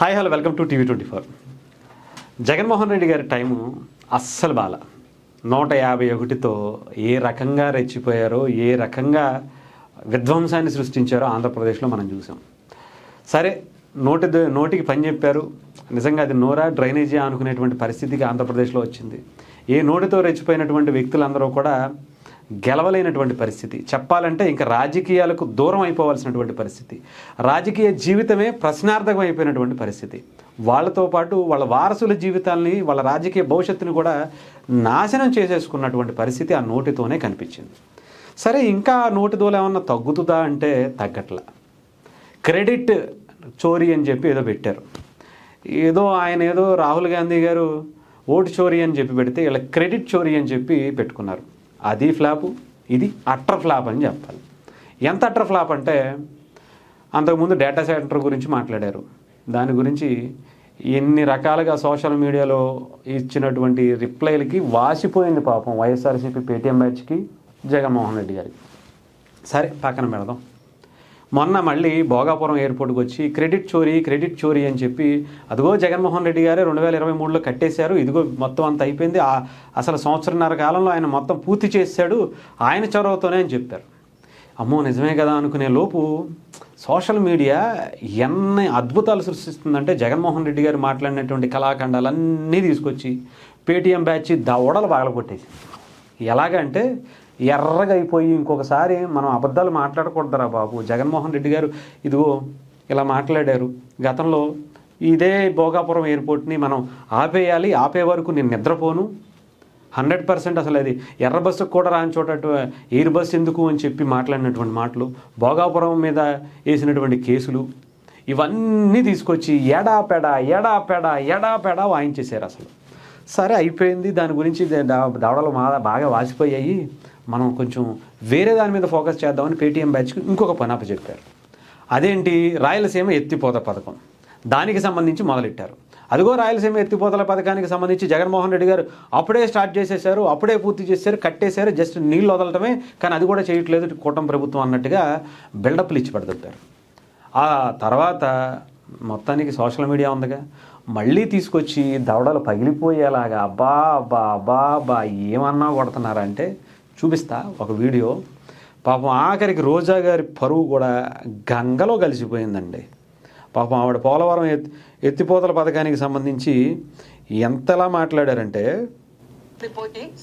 Hi hello welcome to TV24. Jaganmohan Reddy గారి time అస్సలు బాల 151తో ఏ రకంగా రెచ్చిపోయారో, ఏ రకంగా విధ్వంసాన్ని సృష్టించారో ఆంధ్రప్రదేశ్లో మనం చూసాం. సరే, నోటికి పని చెప్పారు. నిజంగా అది నోరా డ్రైనేజీ అనుకునేటువంటి పరిస్థితికి ఆంధ్రప్రదేశ్లో వచ్చింది. ఏ నోటితో రెచ్చిపోయినటువంటి వ్యక్తులందరూ కూడా గెలవలేనటువంటి పరిస్థితి. చెప్పాలంటే ఇంకా రాజకీయాలకు దూరం అయిపోవాల్సినటువంటి పరిస్థితి. రాజకీయ జీవితమే ప్రశ్నార్థకం అయిపోయినటువంటి పరిస్థితి. వాళ్ళతో పాటు వాళ్ళ వారసుల జీవితాల్ని, వాళ్ళ రాజకీయ భవిష్యత్తుని కూడా నాశనం చేసేసుకున్నటువంటి పరిస్థితి ఆ నోటితోనే కనిపించింది. సరే, ఇంకా నోటి దోల ఏమన్నా తగ్గుతుందా అంటే తగ్గట్లా. క్రెడిట్ చోరీ అని చెప్పి ఏదో పెట్టారు. ఆయన రాహుల్ గాంధీ గారు ఓటు చోరీ అని చెప్పి పెడితే ఇలా క్రెడిట్ చోరీ అని చెప్పి పెట్టుకున్నారు. అది ఫ్లాపు, ఇది అట్టర్ ఫ్లాప్ అని చెప్పాలి. ఎంత అట్టర్ ఫ్లాప్ అంటే, అంతకుముందు డేటా సెంటర్ గురించి మాట్లాడారు. దాని గురించి ఎన్ని రకాలుగా సోషల్ మీడియాలో ఇచ్చినటువంటి రిప్లైలకి వాసిపోయింది పాపం వైఎస్ఆర్సీపీ పేటీఎం బ్యాచ్కి, జగన్మోహన్ రెడ్డి గారికి. సరే, పక్కన పెడదాం. మొన్న మళ్ళీ భోగాపురం ఎయిర్పోర్ట్కి వచ్చి క్రెడిట్ చోరీ అని చెప్పి, అదిగో జగన్మోహన్ రెడ్డి గారే 2023లో కట్టేశారు, ఇదిగో మొత్తం అంత అయిపోయింది, అసలు సంవత్సరన్నర కాలంలో ఆయన మొత్తం పూర్తి చేశాడు ఆయన చొరవతోనే అని చెప్పారు. అమ్మో, నిజమే కదా అనుకునే లోపు సోషల్ మీడియా ఎన్ని అద్భుతాలు సృష్టిస్తుందంటే, జగన్మోహన్ రెడ్డి గారు మాట్లాడినటువంటి కళాఖండాలన్నీ తీసుకొచ్చి పేటీఎం బ్యాచ్ దవడలు పగలగొట్టేసింది. ఎలాగంటే ఎర్రగా అయిపోయి, ఇంకొకసారి మనం అబద్ధాలు మాట్లాడకూడదురా బాబు, జగన్మోహన్ రెడ్డి గారు ఇదిగో ఇలా మాట్లాడారు, గతంలో ఇదే భోగాపురం ఎయిర్పోర్ట్ని మనం ఆపేయాలి, ఆపే వరకు నేను నిద్రపోను, 100% అసలు అది ఎర్ర బస్సుకు కూడా రాని చోట ఎయిర్ బస్ ఎందుకు అని చెప్పి మాట్లాడినటువంటి మాటలు, భోగాపురం మీద వేసినటువంటి కేసులు, ఇవన్నీ తీసుకొచ్చి ఎడాపెడా వాయించేశారు అసలు. సరే, అయిపోయింది. దాని గురించి దవడలు బాగా వాసిపోయాయి, మనం కొంచెం వేరే దాని మీద ఫోకస్ చేద్దామని పేటీఎం బ్యాచ్కి ఇంకొక పని అప్పచెప్పారు. అదేంటి, రాయలసీమ ఎత్తిపోత పథకం. దానికి సంబంధించి మొదలెట్టారు. అదిగో రాయలసీమ ఎత్తిపోతల పథకానికి సంబంధించి జగన్మోహన్ రెడ్డి గారు అప్పుడే స్టార్ట్ చేసేశారు, అప్పుడే పూర్తి చేశారు, కట్టేశారు, జస్ట్ నీళ్ళు వదలటమే, కానీ అది కూడా చేయట్లేదు కూటమి ప్రభుత్వం అన్నట్టుగా బిల్డప్లు ఇచ్చి పడతారు. ఆ తర్వాత మొత్తానికి సోషల్ మీడియా ఉందిగా, మళ్ళీ తీసుకొచ్చి దవడలు పగిలిపోయేలాగా అబ్బా ఏమన్నా కొడుతున్నారంటే చూపిస్తా ఒక వీడియో. పాపం ఆఖరికి రోజా గారి పరువు కూడా గంగలో కలిసిపోయిందండి. పాపం ఆవిడ పోలవరం ఎత్తిపోతల పథకానికి సంబంధించి ఎంతలా మాట్లాడారంటే,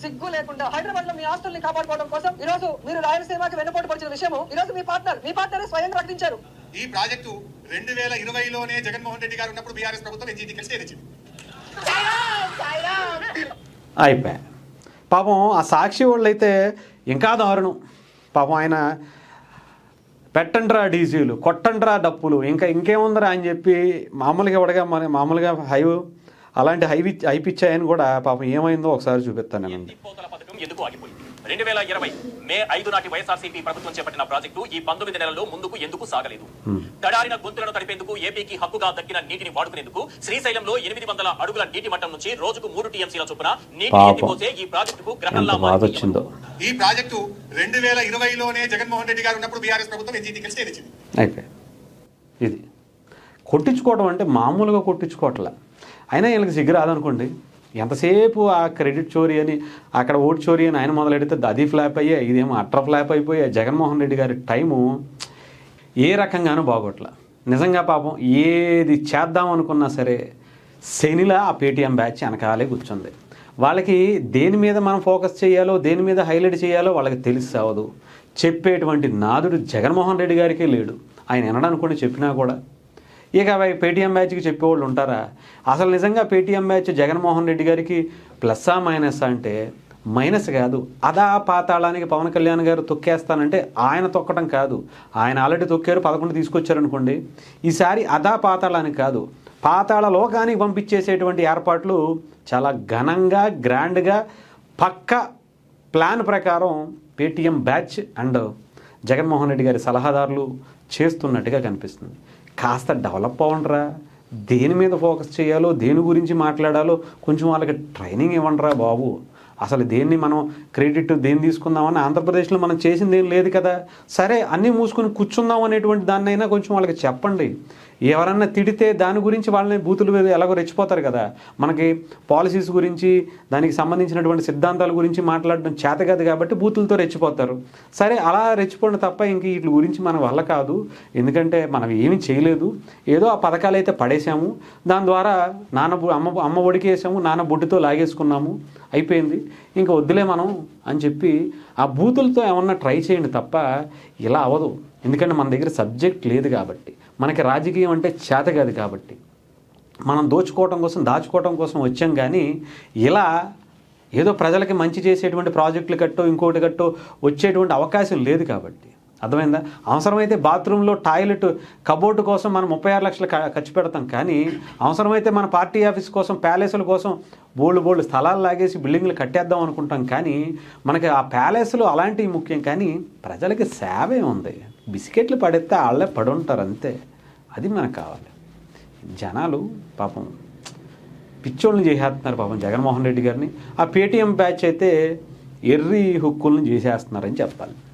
సిగ్గు లేకుండా హైదరాబాద్ లో మీ ఆస్తుల్ని కాపాడుకోవడం కోసం ఈ రోజు మీరు రాయలసీమకి వెన్నుపోటు పడిచిన విషయం ఈ రోజు మీ పార్ట్నర్ స్వయంగా ప్రకటించారు. ఈ ప్రాజెక్టు 2020లోనే జగన్మోహన్ రెడ్డి గారు ఉన్నప్పుడు బీఆర్ఎస్ ప్రభుత్వం ఎన్జీటీకి స్టే తెచ్చింది. అయిపోయా. పాపం ఆ సాక్షి వాళ్ళు అయితే ఇంకా దారుణం. పాపం ఆయన పెట్టండ్రా డీజీలు, కొట్టండ్రా డప్పులు, ఇంకేముందరా అని చెప్పి మామూలుగా అలాంటి హైపిచ్చాయని కూడా పాపం ఏమైందో ఒకసారి చూపిస్తాను నేను. 2020 మే 5 నాటి వైఎస్ఆర్సీపీ ప్రభుత్వం చేపట్టిన ప్రాజెక్టు ఈ 19 నెలల్లో ముందుకు ఎందుకు సాగలేదు? తడారిన గొంతులను తడిపేందుకు ఏపీకి హక్కుగా దక్కిన నీటిని వాడుకునేందుకు శ్రీశైలంలో 800 అడుగుల నీటి మట్టం నుంచి రోజుకు 3 టీఎంసీల చొప్పున నీటిని ఎత్తిపోసే ఈ ప్రాజెక్టుకు గ్రహంలా మారింది. ఈ ప్రాజెక్టు 2020లోనే జగన్మోహన్ రెడ్డి గారు ఉన్నప్పుడు బీఆర్ఎస్ ప్రభుత్వం ఎన్జీటీకి స్టే తెచ్చింది. అయిపోయి ఇది కొట్టించుకోవడం అంటే మామూలుగా కొట్టించుకోవట్లే. అయినా వీళ్ళకి సిగ్గు రాదనుకోండి. ఎంతసేపు ఆ క్రెడిట్ చోరీ అని, అక్కడ ఓటు చోరీ అని ఆయన మొదలెడితే అది ఫ్లాప్ అయ్యాయి, ఇదేమో అట్ర ఫ్లాప్ అయిపోయాయి. జగన్మోహన్ రెడ్డి గారి టైము ఏ రకంగానూ బాగోట్ల. నిజంగా పాపం ఏది చేద్దాం అనుకున్నా సరే శనిలా ఆ పేటీఎం బ్యాచ్ వెనకాలే కూర్చుంది. వాళ్ళకి దేని మీద మనం ఫోకస్ చేయాలో, దేని మీద హైలైట్ చేయాలో వాళ్ళకి తెలిసి సావదు. చెప్పేటువంటి నాదుడు జగన్మోహన్ రెడ్డి గారికే లేడు. ఆయన వినడానుకోండి చెప్పినా కూడా. ఇక పేటీఎం బ్యాచ్కి చెప్పేవాళ్ళు ఉంటారా? అసలు నిజంగా పేటీఎం బ్యాచ్ జగన్మోహన్ రెడ్డి గారికి ప్లస్సా మైనస్ అంటే మైనస్ కాదు. అదా పాతాళానికి పవన్ కళ్యాణ్ గారు తొక్కేస్తానంటే ఆయన తొక్కడం కాదు, ఆయన ఆల్రెడీ తొక్కారు, 11 తీసుకొచ్చారు అనుకోండి. ఈసారి అదా పాతాళానికి కాదు, పాతాళ లోకానికి పంపించేసేటువంటి ఏర్పాట్లు చాలా ఘనంగా, గ్రాండ్గా, పక్క ప్లాన్ ప్రకారం Paytm batch and Jaganmohan Reddy గారి సలహాదారులు చేస్తున్నట్టుగా కనిపిస్తుంది. కాస్త డెవలప్ అవ్వండిరా, దేని మీద ఫోకస్ చేయాలో, దేని గురించి మాట్లాడాలో కొంచెం వాళ్ళకి ట్రైనింగ్ ఇవ్వండిరా బాబు. అసలు దేన్ని మనం క్రెడిట్ దేన్ని తీసుకుందామని ఆంధ్రప్రదేశ్లో మనం చేసింది ఏం లేదు కదా. సరే అన్నీ మూసుకొని కూర్చుందాం అనేటువంటి దాన్నైనా కొంచెం వాళ్ళకి చెప్పండి. ఎవరన్నా తిడితే దాని గురించి వాళ్ళని బూతులు ఎలాగో రెచ్చిపోతారు కదా. మనకి పాలసీస్ గురించి దానికి సంబంధించినటువంటి సిద్ధాంతాల గురించి మాట్లాడడం చేత కాదు కాబట్టి బూతులతో రెచ్చిపోతారు. సరే అలా రెచ్చిపోవడం తప్ప ఇంక వీటి గురించి మన వల్ల కాదు, ఎందుకంటే మనం ఏమీ చేయలేదు, ఏదో ఆ పథకాలు అయితే పడేసాము, దాని ద్వారా అమ్మ ఒడికి వేసాము, నాన్న బొడ్డుతో లాగేసుకున్నాము, అయిపోయింది, ఇంకా వద్దులే మనం అని చెప్పి ఆ బూతులతో ఏమన్నా ట్రై చేయండి తప్ప ఇలా అవ్వదు. ఎందుకంటే మన దగ్గర సబ్జెక్ట్ లేదు కాబట్టి, మనకి రాజకీయం అంటే చేత కాదు కాబట్టి, మనం దాచుకోవటం కోసం వచ్చాం. కానీ ఇలా ఏదో ప్రజలకి మంచి చేసేటువంటి ప్రాజెక్టులు కట్టో ఇంకోటి కట్టో వచ్చేటువంటి అవకాశం లేదు కాబట్టి, అర్థమైందా? అవసరమైతే బాత్రూంలో టాయిలెట్ కబోర్డు కోసం మనం 36 లక్షలు ఖర్చు పెడతాం, కానీ అవసరమైతే మన పార్టీ ఆఫీస్ కోసం ప్యాలెస్ల కోసం బోల్డ్ స్థలాలు లాగేసి బిల్డింగ్లు కట్టేద్దాం అనుకుంటాం. కానీ మనకి ఆ ప్యాలెస్లు అలాంటివి ముఖ్యం, కానీ ప్రజలకి సేవే ఉంది. బిస్కెట్లు పడితే వాళ్ళే పడుంటారు అంతే, అది మనకు కావాలి. జనాలు పాపం పిచ్చోళ్ళని చేసేస్తున్నారు పాపం జగన్మోహన్ రెడ్డి గారిని. ఆ పేటీఎం బ్యాచ్ అయితే ఎర్రి హుక్కులను చేసేస్తున్నారని చెప్పాలి.